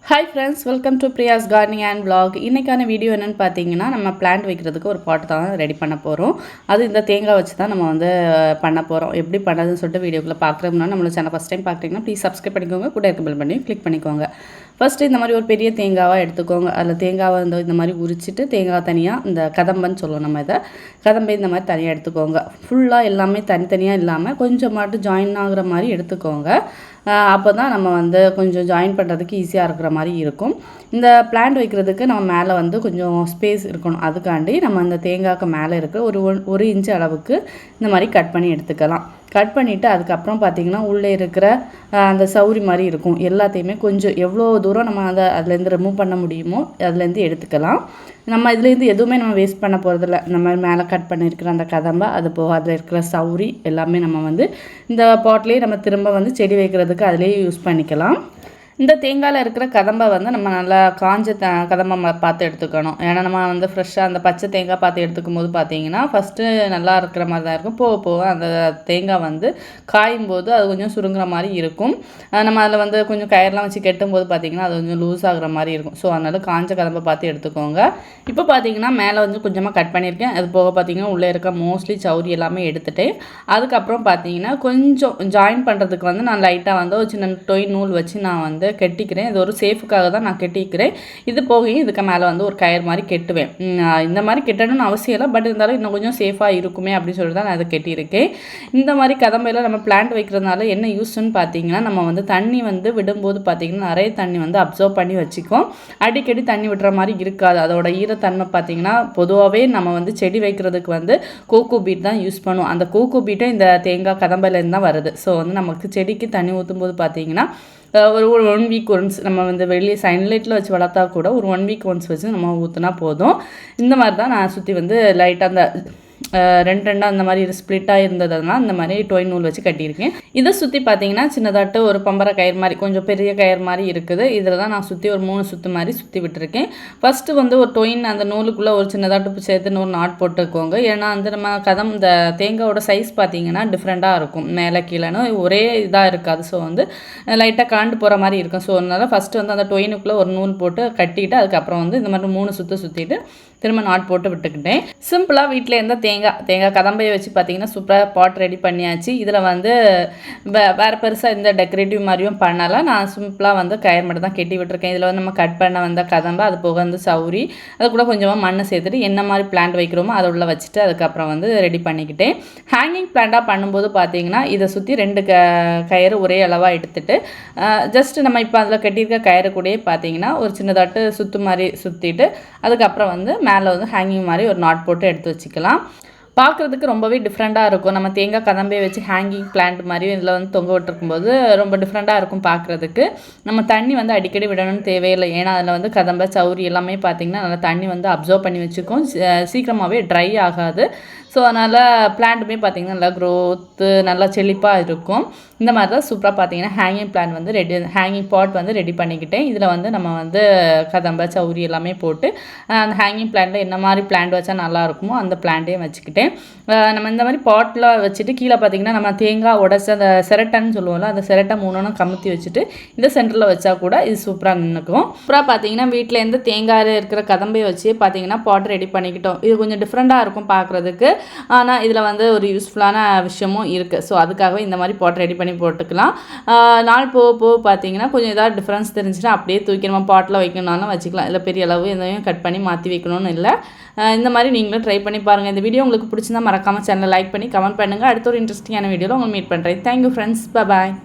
Hi friends, welcome to Priya's gardening and vlog. இன்றைக்கான video என்னென்னு பார்த்தீங்கன்னா, நம்ம பிளான்ட் வைக்கிறதுக்கு ஒரு பாட் தான் ரெடி பண்ண போகிறோம். அது இந்த தேங்காய் வச்சு தான் நம்ம வந்து பண்ண போகிறோம். எப்படி பண்ணதுன்னு சொல்லிட்டு வீடியோக்குள்ளே பார்க்குறோம்னா, நம்மளோட சேனல் ஃபஸ்ட் டைம் பார்க்குறீங்கன்னா ப்ளீஸ் சப்ஸ்கிரைப் பண்ணிக்கோங்க, கூட இருக்க பெல் பண்ணி கிளிக் பண்ணிக்கோங்க. ஃபஸ்ட்டு இந்த மாதிரி ஒரு பெரிய தேங்காவாக எடுத்துக்கோங்க. அதில் தேங்காவை இந்த மாதிரி உரிச்சிட்டு தேங்காய் தனியாக இந்த கதம்பன்னு சொல்லுவோம் நம்ம இதை. கதம்பை இந்த மாதிரி தனியாக எடுத்துக்கோங்க. ஃபுல்லாக எல்லாமே தனித்தனியாக இல்லாமல் கொஞ்சம் மட்டும் ஜாயின் ஆகுற மாதிரி எடுத்துக்கோங்க. அப்போ தான் நம்ம வந்து கொஞ்சம் ஜாயின் பண்ணுறதுக்கு ஈஸியாக இருக்கிற மாதிரி இருக்கும். இந்த பிளான்ட் வைக்கிறதுக்கு நம்ம மேலே வந்து கொஞ்சம் ஸ்பேஸ் இருக்கணும். அதுக்காண்டி நம்ம அந்த தேங்காய்க்கு மேலே இருக்கிற ஒரு இன்ச்சு அளவுக்கு இந்த மாதிரி கட் பண்ணி எடுத்துக்கலாம். கட் பண்ணிவிட்டு அதுக்கப்புறம் பார்த்திங்கன்னா உள்ளே இருக்கிற அந்த சௌரி மாதிரி இருக்கும் எல்லாத்தையுமே கொஞ்சம் எவ்வளோ தூரம் நம்ம அதுலேருந்து ரிமூவ் பண்ண முடியுமோ அதுலேருந்து எடுத்துக்கலாம். நம்ம இதுலேருந்து எதுவுமே நம்ம வேஸ்ட் பண்ண போகிறதில்ல. நம்ம மேலே கட் பண்ணியிருக்கிற அந்த கதம்பை, அது போக அதில் இருக்கிற சௌரி எல்லாமே நம்ம வந்து இந்த பாட்லேயே நம்ம திரும்ப வந்து செடி வைக்கிறதுக்கு அதிலேயே யூஸ் பண்ணிக்கலாம். இந்த தேங்காயில் இருக்கிற கதம்பை வந்து நம்ம நல்லா காஞ்ச கதம்பை பார்த்து எடுத்துக்கணும். ஏன்னா நம்ம வந்து ஃப்ரெஷ்ஷாக அந்த பச்சை தேங்காய் பார்த்து எடுத்துக்கும் போது பார்த்தீங்கன்னா ஃபஸ்ட்டு நல்லா இருக்கிற மாதிரி தான் இருக்கும். போக போக அந்த தேங்காய் வந்து காயும் போது அது கொஞ்சம் சுருங்குற மாதிரி இருக்கும். நம்ம அதில் வந்து கொஞ்சம் கயிறுலாம் வச்சு கெட்டும் போது பார்த்திங்கன்னா அது கொஞ்சம் லூஸ் ஆகுற மாதிரி இருக்கும். ஸோ அதனால் காஞ்ச கதம்பை பார்த்து எடுத்துக்கோங்க. இப்போ பார்த்தீங்கன்னா மேலே வந்து கொஞ்சமாக கட் பண்ணியிருக்கேன். அது போக பார்த்திங்கன்னா உள்ளே இருக்க மோஸ்ட்லி சௌரி எல்லாமே எடுத்துகிட்டு அதுக்கப்புறம் பார்த்தீங்கன்னா கொஞ்சம் ஜாயின் பண்ணுறதுக்கு வந்து நான் லைட்டாக வந்து ஒரு சின்ன டொய் நூல் வச்சு நான் வந்து கெட்டிக்கிறேன். இது ஒரு சேஃபுக்காக தான் நான் கெட்டிக்கிறேன். இது போக இதுக்கு மேலே வந்து ஒரு கயிறு மாதிரி கெட்டுவேன். இந்த மாதிரி கெட்டணும்னு அவசியம் இல்லை, பட் இருந்தாலும் இன்னும் கொஞ்சம் சேஃபாக இருக்குமே அப்படின்னு சொல்லிட்டு தான் நான் அதை கெட்டியிருக்கேன். இந்த மாதிரி கதம்பையில் நம்ம பிளான்ட் வைக்கிறதுனால என்ன யூஸ்ன்னு பார்த்தீங்கன்னா, நம்ம வந்து தண்ணி வந்து விடும்போது பார்த்திங்கன்னா நிறைய தண்ணி வந்து அப்சர்வ் பண்ணி வச்சுக்கும். அடிக்கடி தண்ணி விடுற மாதிரி இருக்காது. அதோட ஈரத்தன்மை பார்த்திங்கன்னா பொதுவாகவே நம்ம வந்து செடி வைக்கிறதுக்கு வந்து கோகோ பீட் தான் யூஸ் பண்ணுவோம். அந்த கோகோ பீட்டை இந்த தேங்காய் கதம்பையிலேருந்து தான் வருது. ஸோ வந்து நமக்கு செடிக்கு தண்ணி ஊற்றும் போது பார்த்திங்கன்னா ஒரு 1 வீக் ஒன்ஸ் நம்ம வந்து வெளியே சன்லைட்டில் வச்சு வளர்த்தா கூட ஒரு 1 வீக் ஒன்ஸ் வச்சு நம்ம ஊற்றினா போதும். இந்த மாதிரி தான் நான் சுற்றி வந்து லைட்டாக அந்த ரெண்டாக அந்த மாதிரி ஸ்ப்ளிட்டாக இருந்ததுனா இந்த மாதிரி டொய் நூல் வச்சு கட்டியிருக்கேன். இதை சுற்றி பார்த்தீங்கன்னா சின்னதாட்டு ஒரு பம்பரை கயிறு மாதிரி கொஞ்சம் பெரிய கயிறு மாதிரி இருக்குது. இதில் தான் நான் சுற்றி ஒரு 3 சுற்று மாதிரி சுற்றி விட்டுருக்கேன். ஃபஸ்ட்டு வந்து ஒரு டொயின் அந்த நூலுக்குள்ளே ஒரு சின்னதாட்டு சேர்த்துன்னு ஒரு நாட் போட்டுக்கோங்க. ஏன்னா வந்து நம்ம இந்த தேங்காயோட சைஸ் பார்த்தீங்கன்னா டிஃப்ரெண்ட்டாக இருக்கும். மேலே கீழேன்னு ஒரே இதாக இருக்காது. ஸோ வந்து லைட்டாக கலண்டு போகிற மாதிரி இருக்கும். ஸோ அதனால் ஃபஸ்ட்டு வந்து அந்த டொயினுக்குள்ளே ஒரு நூல் போட்டு கட்டிட்டு அதுக்கப்புறம் வந்து இந்த மாதிரி 3 சுற்று சுற்றிட்டு திரும்ப நாட் போட்டு விட்டுக்கிட்டேன். சிம்பிளாக வீட்டில் இருந்த தேங்காய் கதம்பையை வச்சு பார்த்தீங்கன்னா சூப்பராக பாட் ரெடி பண்ணியாச்சு. இதில் வந்து வேறு பெருசாக இந்த டெக்கரேட்டிவ் மாதிரியும் பண்ணலாம். நான் சிம்பிளாக வந்து கயிறு மட்டும் தான் கெட்டி விட்டுருக்கேன். இதில் வந்து நம்ம கட் பண்ண வந்த கதம்பை, அது போக வந்து சௌரி, அது கூட கொஞ்சமாக மண் சேர்த்துட்டு என்ன மாதிரி பிளான்ட் வைக்கிறோமோ அதை உள்ள வச்சுட்டு அதுக்கப்புறம் வந்து ரெடி பண்ணிக்கிட்டேன். ஹேங்கிங் பிளான்ட்டாக பண்ணும்போது பார்த்தீங்கன்னா இதை சுற்றி 2 கயிறு ஒரே அளவாக எடுத்துகிட்டு ஜஸ்ட் நம்ம இப்போ அதில் கட்டியிருக்க கயிறு கூடயே பார்த்தீங்கன்னா ஒரு சின்னதாட்டு சுற்று மாதிரி சுற்றிட்டு அதுக்கப்புறம் வந்து மேலே வந்து ஹேங்கிங் மாதிரி ஒரு நாட் போட்டு எடுத்து வச்சுக்கலாம். பார்க்குறதுக்கு ரொம்பவே டிஃப்ரெண்ட்டாக இருக்கும். நம்ம தேங்காய் கதம்பையை வச்சு ஹேங்கிங் பிளான்ட் மாதிரி இதில் வந்து தொங்க விட்டுருக்கும்போது ரொம்ப டிஃப்ரெண்ட்டாக இருக்கும் பார்க்குறதுக்கு. நம்ம தண்ணி வந்து அடிக்கடி விடணும்னு தேவையில்லை. ஏன்னா அதில் வந்து கதம்பை சௌரி எல்லாமே பார்த்திங்கன்னா நல்லா தண்ணி வந்து அப்சர்வ் பண்ணி வச்சுக்கும். சீக்கிரமாகவே ட்ரை ஆகாது. ஸோ அதனால் பிளான்ட்டுமே பார்த்திங்கன்னா நல்லா க்ரோத்து நல்லா செழிப்பாக இருக்கும். இந்த மாதிரி தான் சூப்பராக பார்த்திங்கன்னா ஹேங்கிங் பாட் வந்து ரெடி பண்ணிக்கிட்டேன். இதில் வந்து நம்ம வந்து கதம்பை சௌரி எல்லாமே போட்டு அந்த ஹேங்கிங் பிளான்ட்டில் என்ன மாதிரி பிளான்ட் வச்சா நல்லா இருக்குமோ அந்த பிளான்ட்டையும் வச்சுக்கிட்டேன். நம்ம இந்த மாதிரி பாட்டில் வச்சுட்டு கீழே பார்த்திங்கன்னா நம்ம தேங்காய் உடச்சி அந்த சிரட்டைன்னு சொல்லுவோம்ல, அந்த சிரட்டை 3 கமுத்தி வச்சுட்டு இந்த சென்டரில் வச்சா கூட இது சூப்பராக நின்றுக்கும். சூப்பராக பார்த்திங்கன்னா வீட்டிலேருந்து தேங்காய் இருக்கிற கதம்பையை வச்சு பார்த்திங்கன்னா பாட் ரெடி பண்ணிக்கிட்டோம். இது கொஞ்சம் டிஃப்ரெண்ட்டாக இருக்கும் பார்க்குறதுக்கு. ஆனால் இதில் வந்து ஒரு யூஸ்ஃபுல்லான விஷயமும் இருக்குது. ஸோ அதுக்காகவே இந்த மாதிரி பாட் ரெடி பண்ணி போட்டுக்கலாம். நாள் போக பார்த்தீங்கன்னா கொஞ்சம் ஏதாவது டிஃப்ரென்ஸ் தெரிஞ்சுன்னா அப்படியே தூக்கி நம்ம பாட்டில் வைக்கணும்னாலும் வச்சுக்கலாம். இல்லை பெரிய அளவு எதையும் கட் பண்ணி மாற்றி வைக்கணும்னு இல்லை. இந்த மாதிரி நீங்களும் ட்ரை பண்ணி பாருங்கள். இந்த வீடியோ உங்களுக்கு பிடிச்சிருந்தா மறக்காமல் சேனலை லைக் பண்ணி கமெண்ட் பண்ணுங்கள். அடுத்த ஒரு இன்ட்ரெஸ்டிங்கான வீடியோவில் உங்களை மீட் பண்ணுறேன். தேங்க்யூ ஃப்ரெண்ட்ஸ், பாய்.